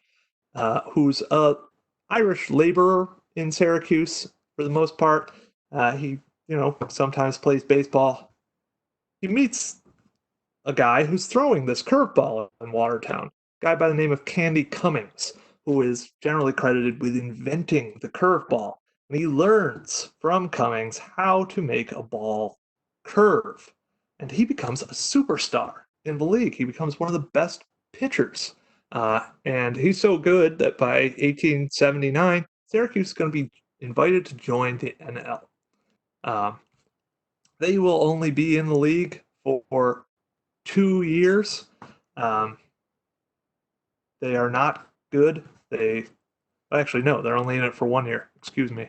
who's a Irish laborer in Syracuse for the most part. He, sometimes plays baseball. He meets a guy who's throwing this curveball in Watertown, a guy by the name of Candy Cummings, who is generally credited with inventing the curveball. And he learns from Cummings how to make a ball curve. And he becomes a superstar in the league. He becomes one of the best pitchers. And he's so good that by 1879, Syracuse is going to be invited to join the NL. They will only be in the league for 2 years. Um, they are not good. Actually, no, they're only in it for 1 year. Excuse me.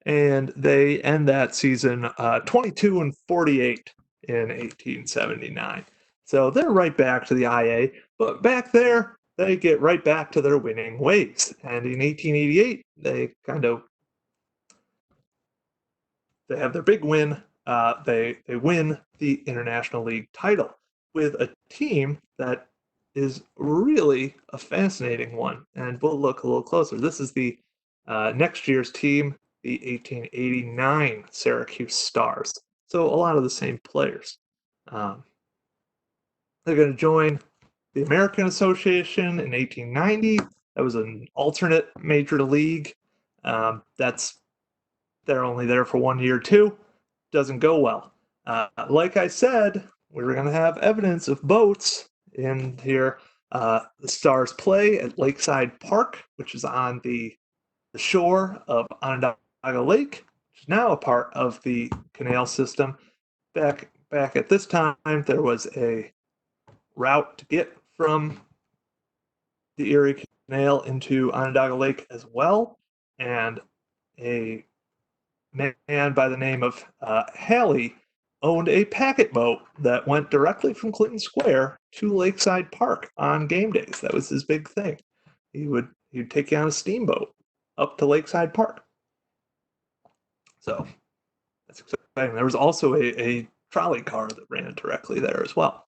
And they end that season 22-48 in 1879. So they're right back to the IA, but back there, they get right back to their winning ways. And in 1888, they have their big win. They win the International League title, with a team that is really a fascinating one, and we'll look a little closer. This is the next year's team, the 1889 Syracuse Stars. So a lot of the same players. Um, they're going to join the American Association in 1890. That was an alternate major league. That's they're only there for 1 year too. Doesn't go well. Like I said, we were going to have evidence of boats in here. The Stars play at Lakeside Park, which is on the shore of Onondaga Lake, which is now a part of the canal system. Back at this time, there was a route to get from the Erie Canal into Onondaga Lake as well, and a man by the name of Halley owned a packet boat that went directly from Clinton Square to Lakeside Park on game days. That was his big thing. He'd take you on a steamboat up to Lakeside Park. So that's exciting. There was also a trolley car that ran directly there as well.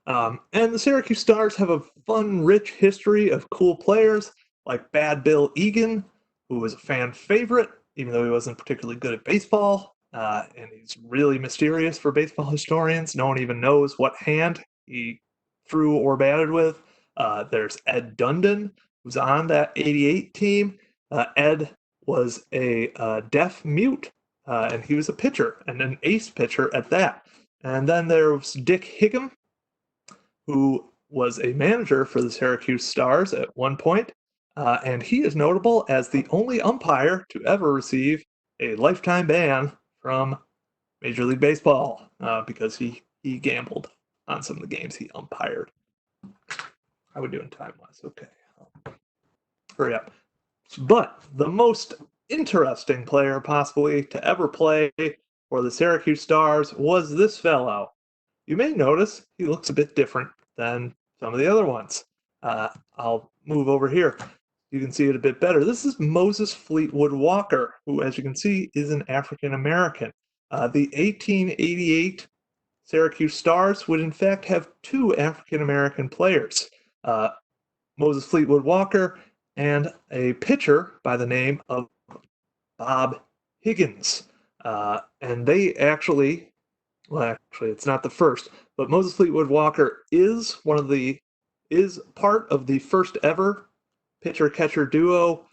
And the Syracuse Stars have a fun, rich history of cool players like Bad Bill Egan, who was a fan favorite, even though he wasn't particularly good at baseball. And he's really mysterious for baseball historians. No one even knows what hand he threw or batted with. There's Ed Dundon, who's on that 88 team. Ed was a deaf mute, and he was a pitcher, and an ace pitcher at that. And then there was Dick Higham, who was a manager for the Syracuse Stars at one point, and he is notable as the only umpire to ever receive a lifetime ban from Major League Baseball because he gambled on some of the games he umpired. How are we doing time-wise? Okay. Hurry up. But the most interesting player possibly to ever play for the Syracuse Stars was this fellow. You may notice he looks a bit different than some of the other ones. I'll move over here. You can see it a bit better. This is Moses Fleetwood Walker, who, as you can see, is an African American. The 1888 Syracuse Stars would, in fact, have two African American players, Moses Fleetwood Walker and a pitcher by the name of Bob Higgins. And they actually, it's not the first, but Moses Fleetwood Walker is part of the first ever pitcher-catcher duo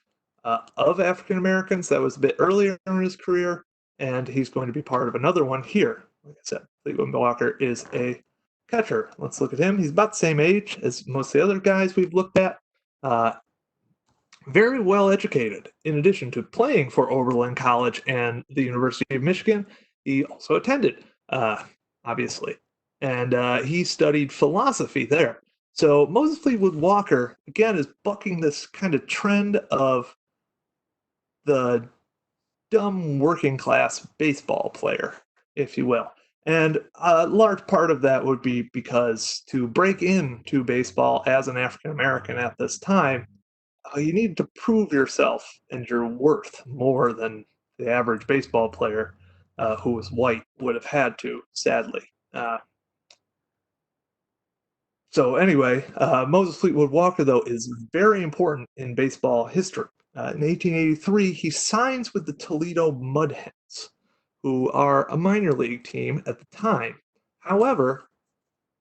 of African Americans. That was a bit earlier in his career, and he's going to be part of another one here. Like I said, Fleetwood Walker is a catcher. Let's look at him. He's about the same age as most of the other guys we've looked at. Very well educated. In addition to playing for Oberlin College and the University of Michigan, he also attended, obviously, and he studied philosophy there. So Moses Fleetwood Walker, again, is bucking this kind of trend of the dumb working class baseball player, if you will. And a large part of that would be because to break into baseball as an African American at this time, you need to prove yourself and your worth more than the average baseball player who was white would have had to, sadly. So anyway, Moses Fleetwood Walker, though, is very important in baseball history. In 1883, he signs with the Toledo Mud Hens, who are a minor league team at the time. However,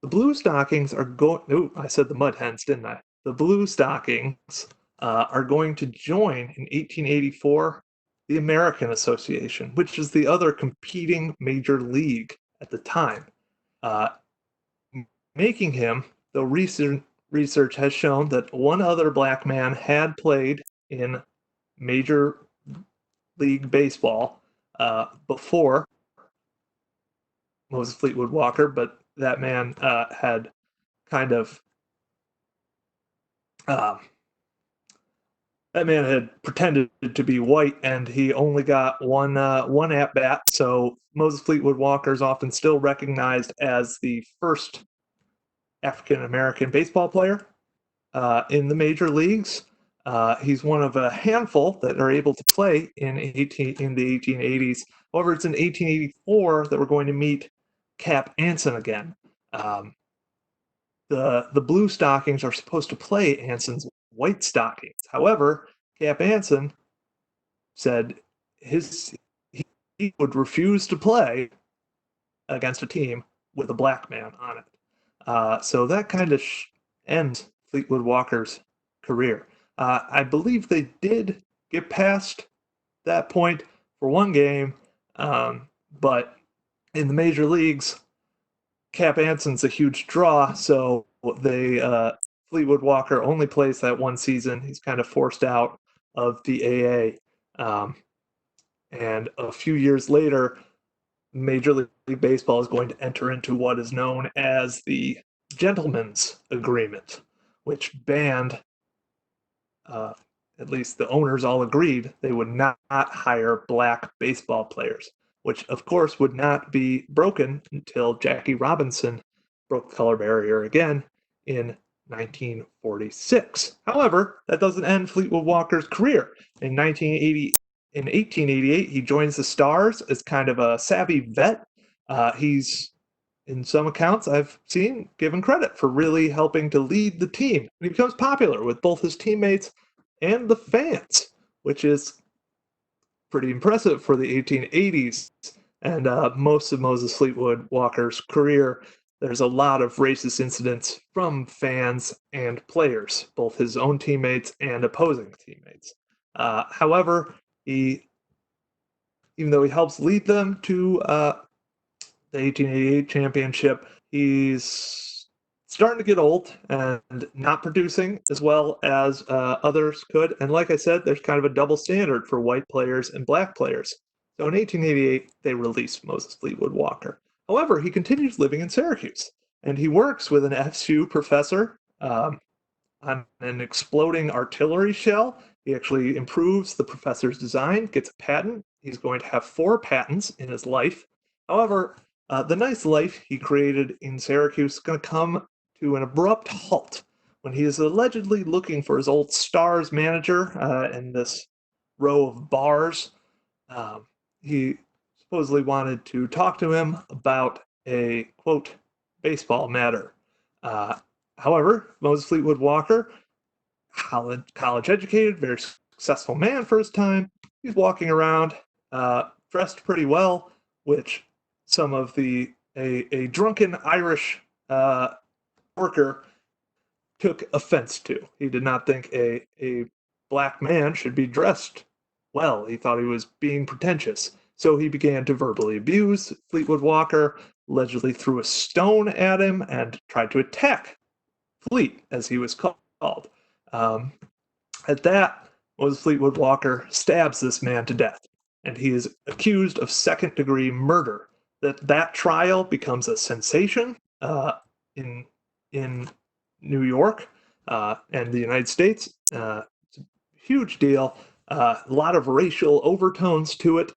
the Blue Stockings are going... Oh, I said the Mud Hens, didn't I? The Blue Stockings are going to join in 1884 the American Association, which is the other competing major league at the time, making him, though research has shown that one other black man had played in Major League Baseball before Moses Fleetwood Walker, but that man had kind of that man had pretended to be white, and he only got one at bat. So Moses Fleetwood Walker is often still recognized as the first African American baseball player in the major leagues. He's one of a handful that are able to play in the 1880s. However, it's in 1884 that we're going to meet Cap Anson again. Um, the Blue Stockings are supposed to play Anson's White Stockings. However, Cap Anson said he would refuse to play against a team with a black man on it. So that kind of ends Fleetwood Walker's career. I believe they did get past that point for one game, but in the major leagues, Cap Anson's a huge draw, so they Fleetwood Walker only plays that one season. He's kind of forced out of the AA, and a few years later, Major League Baseball is going to enter into what is known as the Gentleman's Agreement, which banned, uh, at least the owners all agreed, they would not hire black baseball players, which of course would not be broken until Jackie Robinson broke the color barrier again in 1946. However, that doesn't end Fleetwood Walker's career. In 1888, he joins the Stars as kind of a savvy vet. He's, in some accounts I've seen, given credit for really helping to lead the team. And he becomes popular with both his teammates and the fans, which is pretty impressive for the 1880s. And most of Moses Fleetwood Walker's career, there's a lot of racist incidents from fans and players, both his own teammates and opposing teammates. However, even though he helps lead them to the 1888 championship, he's starting to get old and not producing as well as others could. And like I said, there's kind of a double standard for white players and black players. So in 1888, they released Moses Fleetwood Walker. However, he continues living in Syracuse, and he works with an FSU professor on an exploding artillery shell. He actually improves the professor's design, gets a patent. He's going to have 4 patents in his life. However, the nice life he created in Syracuse is going to come to an abrupt halt when he is allegedly looking for his old Stars manager in this row of bars. He supposedly wanted to talk to him about a, quote, baseball matter. Uh, However, Moses Fleetwood Walker, college educated, very successful man for his time, he's walking around dressed pretty well, which some of a drunken Irish worker took offense to. He did not think a black man should be dressed well. He thought he was being pretentious. So he began to verbally abuse Fleetwood Walker, allegedly threw a stone at him, and tried to attack Fleet, as he was called. Um, at that, Moses Fleetwood Walker stabs this man to death, and he is accused of second-degree murder. That trial becomes a sensation in New York and the United States. It's a huge deal. A lot of racial overtones to it,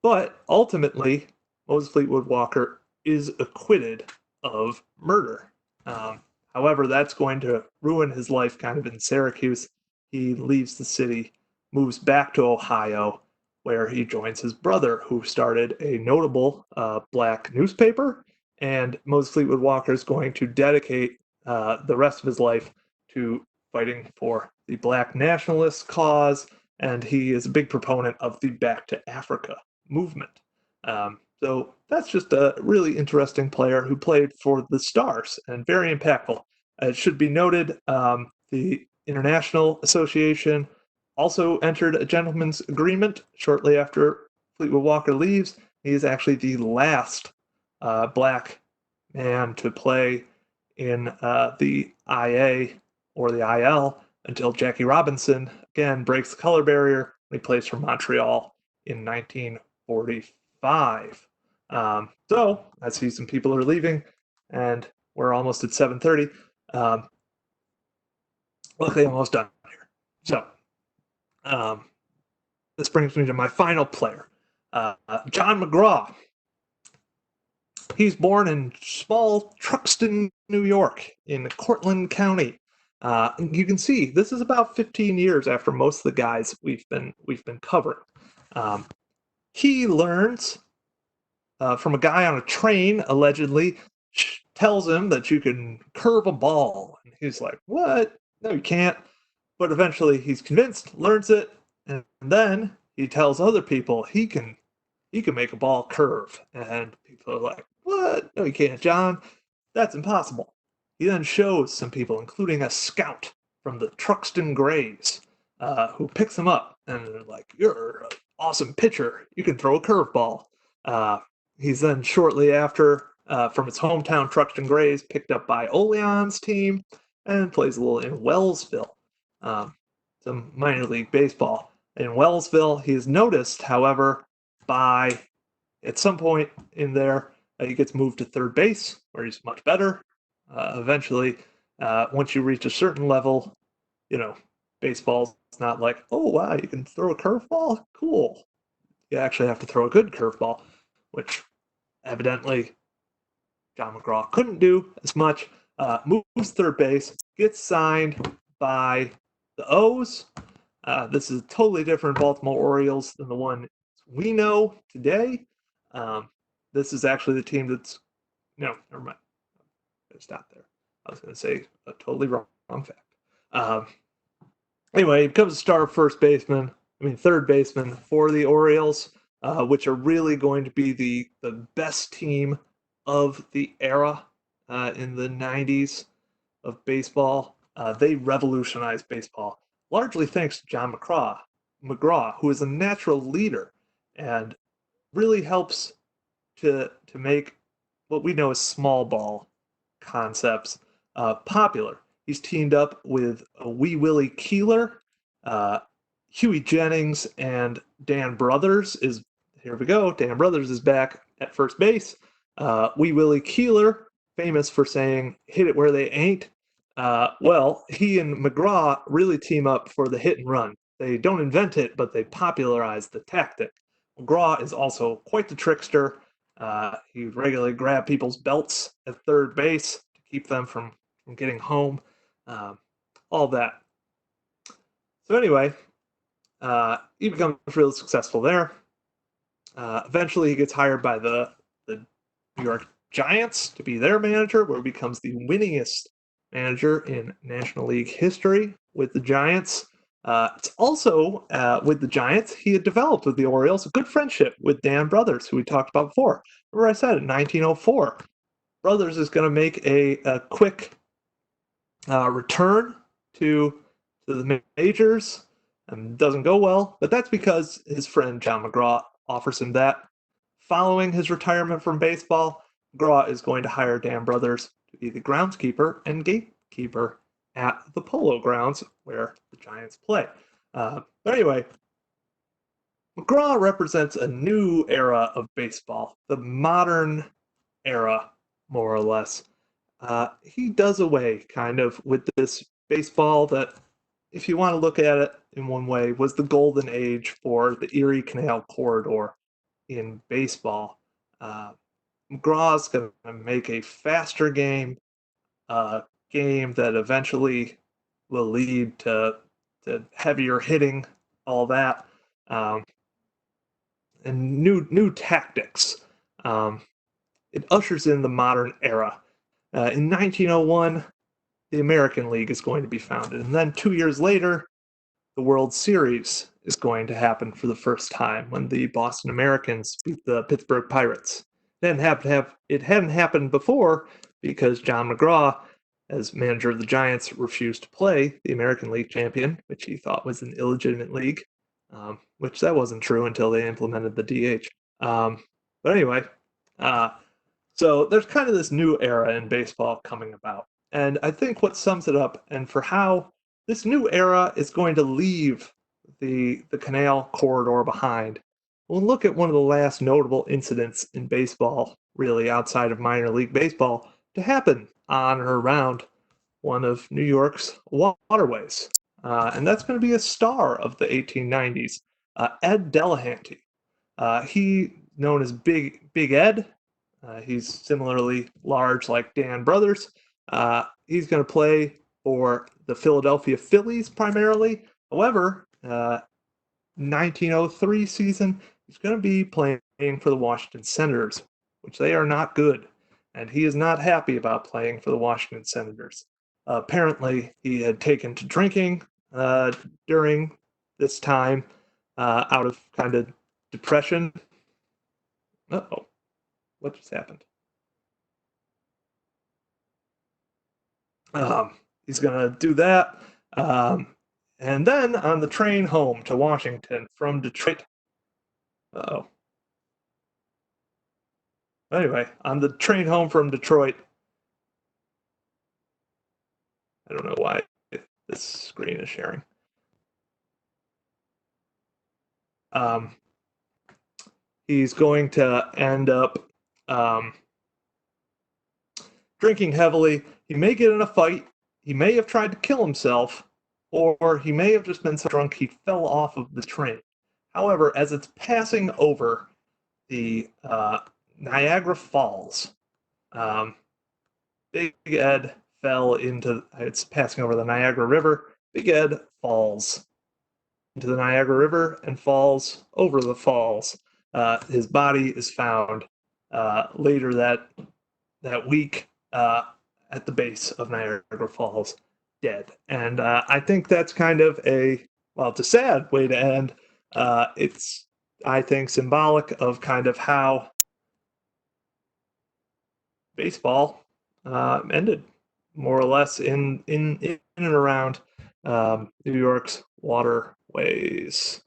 but ultimately, Moses Fleetwood Walker is acquitted of murder. However, that's going to ruin his life kind of in Syracuse. He leaves the city, moves back to Ohio, where he joins his brother, who started a notable black newspaper. And Moses Fleetwood Walker is going to dedicate the rest of his life to fighting for the black nationalist cause. And he is a big proponent of the Back to Africa movement. So that's just a really interesting player who played for the Stars and very impactful. It should be noted the International Association also entered a gentleman's agreement shortly after Fleetwood Walker leaves. He is actually the last black man to play in the IA or the IL until Jackie Robinson again breaks the color barrier when he plays for Montreal in 1945. So I see some people are leaving, and we're almost at 7:30. Luckily, I'm almost done here. So this brings me to my final player, John McGraw. He's born in small Truxton, New York, in Cortland County. You can see this is about 15 years after most of the guys we've been covering. He learns from a guy on a train, allegedly, tells him that you can curve a ball. And he's like, what? No, you can't. But eventually he's convinced, learns it, and then he tells other people he can make a ball curve. And people are like, what? No, you can't, John. That's impossible. He then shows some people, including a scout from the Truxton Grays, who picks him up. And they're like, you're an awesome pitcher. You can throw a curveball. Uh, he's then shortly after, from his hometown Truxton Grays, picked up by Oleon's team and plays a little in Wellsville, some minor league baseball. In Wellsville, he is noticed, however, by at some point in there, he gets moved to third base, where he's much better. Eventually, once you reach a certain level, you know, baseball's not like, oh, wow, you can throw a curveball? Cool. You actually have to throw a good curveball, which evidently John McGraw couldn't do as much. Moves third base, gets signed by the O's. This is a totally different Baltimore Orioles than the one we know today. This is actually the team that's no, never mind. Stop there. I was going to say a totally wrong fact. Anyway, he becomes a star third baseman for the Orioles, which are really going to be the best team of the era in the 90s of baseball. They revolutionized baseball, largely thanks to John McGraw, who is a natural leader and really helps to make what we know as small ball concepts popular. He's teamed up with Wee Willie Keeler, Huey Jennings, and Dan Brothers is here we go. Dan Brothers is back at first base. Wee Willie Keeler, famous for saying "hit it where they ain't." Well, he and McGraw really team up for the hit and run. They don't invent it, but they popularize the tactic. McGraw is also quite the trickster. He regularly grabbed people's belts at third base to keep them from getting home. All that. So anyway, he becomes really successful there. Eventually, he gets hired by the New York Giants to be their manager, where he becomes the winningest manager in National League history with the Giants. It's also with the Giants, he had developed with the Orioles a good friendship with Dan Brothers, who we talked about before. Remember I said in 1904, Brothers is going to make a quick return to the majors, and doesn't go well, but that's because his friend John McGraw offers him that. Following his retirement from baseball, McGraw is going to hire Dan Brothers to be the groundskeeper and gatekeeper at the Polo Grounds where the Giants play. But anyway, McGraw represents a new era of baseball, the modern era, more or less. He does away, kind of, with this baseball that, if you want to look at it in one way, was the golden age for the Erie Canal corridor in baseball. McGraw's going to make a faster game, a game that eventually will lead to heavier hitting, all that, and new tactics. It ushers in the modern era. In 1901, the American League is going to be founded, and then 2 years later, the World Series is going to happen for the first time when the Boston Americans beat the Pittsburgh Pirates. It hadn't happened before because John McGraw, as manager of the Giants, refused to play the American League champion, which he thought was an illegitimate league, which that wasn't true until they implemented the DH. But anyway, so there's kind of this new era in baseball coming about. And I think what sums it up, and for how this new era is going to leave the canal corridor behind, we'll look at one of the last notable incidents in baseball, really outside of minor league baseball, to happen on or around one of New York's waterways. And that's going to be a star of the 1890s, Ed Delahanty. He, known as Big Ed, he's similarly large like Dan Brothers. He's going to play for the Philadelphia Phillies primarily. However, 1903 season, he's going to be playing for the Washington Senators, which they are not good. And he is not happy about playing for the Washington Senators. Apparently, he had taken to drinking during this time out of kind of depression. Uh-oh, what just happened? He's going to do that. And then on the train home to Washington from Detroit. Uh-oh. Anyway, on the train home from Detroit, I don't know why this screen is sharing. He's going to end up drinking heavily. He may get in a fight. He may have tried to kill himself, or he may have just been so drunk he fell off of the train. However, as it's passing over the Niagara Falls, Big Ed fell into, it's passing over the Niagara River. Big Ed falls into the Niagara River and falls over the falls. His body is found later that week at the base of Niagara Falls, dead. And I think that's kind of it's a sad way to end. It's, I think, symbolic of kind of how baseball ended, more or less, in and around New York's waterways.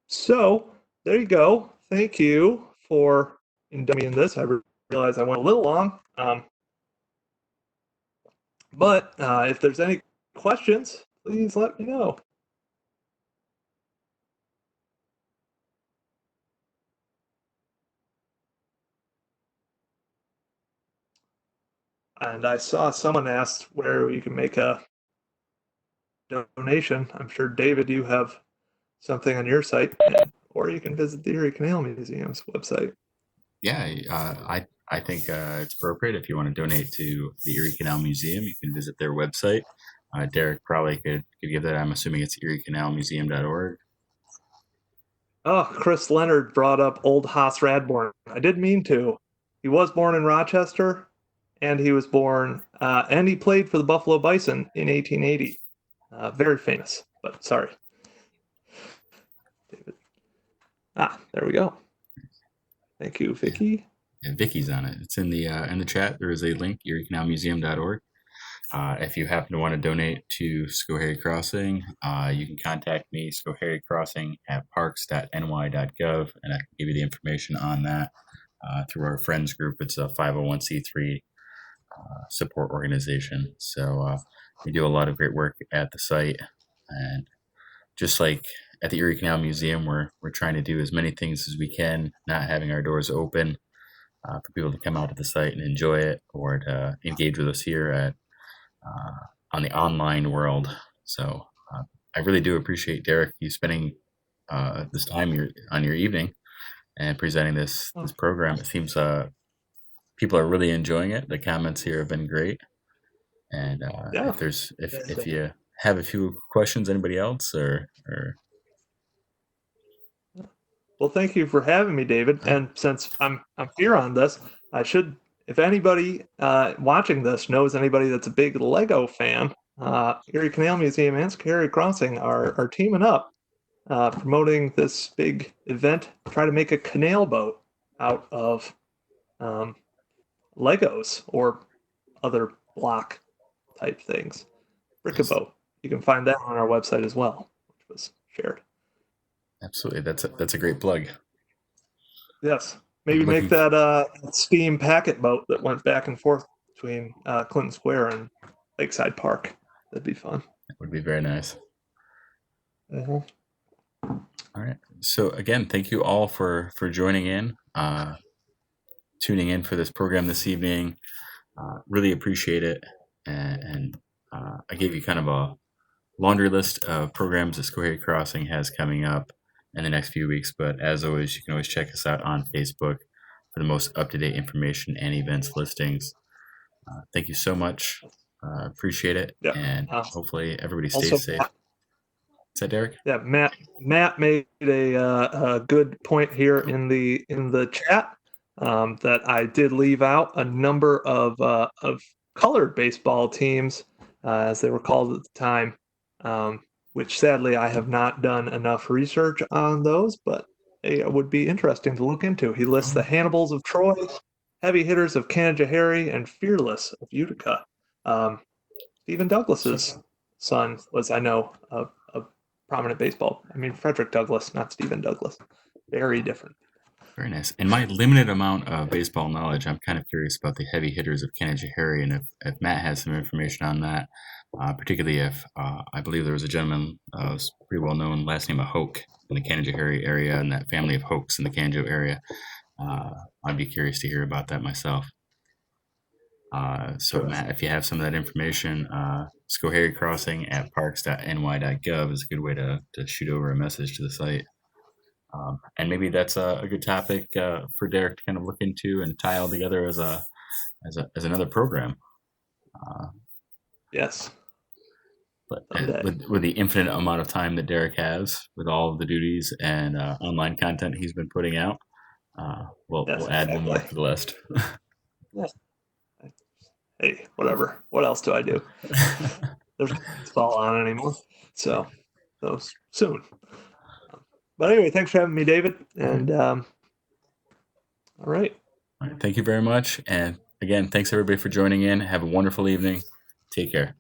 So there you go. Thank you for indulging me in this. I realize I went a little long, but if there's any questions, please let me know. And I saw someone asked where you can make a donation. I'm sure, David, you have something on your site, or you can visit the Erie Canal Museum's website. Yeah, I think it's appropriate if you want to donate to the Erie Canal Museum. You can visit their website. Derrick probably could give that. I'm assuming it's eriecanalmuseum.org. Oh, Chris Leonard brought up old Haas Radborn. I didn't mean to. He was born in Rochester, and he was born, and he played for the Buffalo Bison in 1880. Very famous, but sorry. David. There we go. Thank you, Vicky. Yeah, Vicky's on it. It's in the chat. There is a link, eriecanalmuseum.org. If you happen to want to donate to Schoharie Crossing, you can contact me, schohariecrossing@parks.ny.gov, and I can give you the information on that through our friends group. It's a 501c3 support organization. So we do a lot of great work at the site, and just like at the Erie Canal Museum, we're trying to do as many things as we can, not having our doors open for people to come out to the site and enjoy it, or to engage with us here at on the online world. So I really do appreciate, Derrick, you spending this time on your evening and presenting this program. It seems people are really enjoying it. The comments here have been great. And if you have a few questions, anybody else or Well, thank you for having me, David. And since I'm here on this, I should, if anybody watching this knows anybody that's a big Lego fan, Erie Canal Museum and Schoharie Crossing are teaming up, promoting this big event, try to make a canal boat out of Legos or other block type things. Brick-a-boat. You can find that on our website as well, which was shared. Absolutely. That's a great plug. Yes. Maybe make that steam packet boat that went back and forth between Clinton Square and Lakeside Park. That'd be fun. That would be very nice. Uh-huh. All right. So again, thank you all for joining in, tuning in for this program this evening. Really appreciate it. And I gave you kind of a laundry list of programs that Schoharie Crossing has coming up in the next few weeks. But as always, you can always check us out on Facebook for the most up-to-date information and events listings. Thank you so much. Appreciate it. Yeah. And hopefully everybody stays safe. Is that Derrick? Yeah, Matt made a good point here in the chat, that I did leave out a number of colored baseball teams, as they were called at the time, which sadly I have not done enough research on those, but it would be interesting to look into. He lists the Hannibals of Troy, Heavy Hitters of Canajoharie, and Fearless of Utica. Stephen Douglas's son was, I know, a prominent baseball. I mean, Frederick Douglass, not Stephen Douglas. Very different. Very nice. In my limited amount of baseball knowledge, I'm kind of curious about the Heavy Hitters of Canajoharie, and if Matt has some information on that, particularly if I believe there was a gentleman was pretty well known, last name of Hoke, in the Canajoharie area, and that family of Hokes in the Canajo area. I'd be curious to hear about that myself. So Matt, if you have some of that information, Schoharie Crossing at parks.ny.gov is a good way to shoot over a message to the site. And maybe that's a good topic for Derrick to kind of look into and tie all together as another program. Yes. But with the infinite amount of time that Derrick has, with all of the duties and online content he's been putting out, we'll add one more to the list. Yeah. Hey, whatever. What else do I do? There's no baseball on anymore, so soon. But anyway, thanks for having me, David. And all right. All right. Thank you very much. And again, thanks everybody for joining in. Have a wonderful evening. Take care.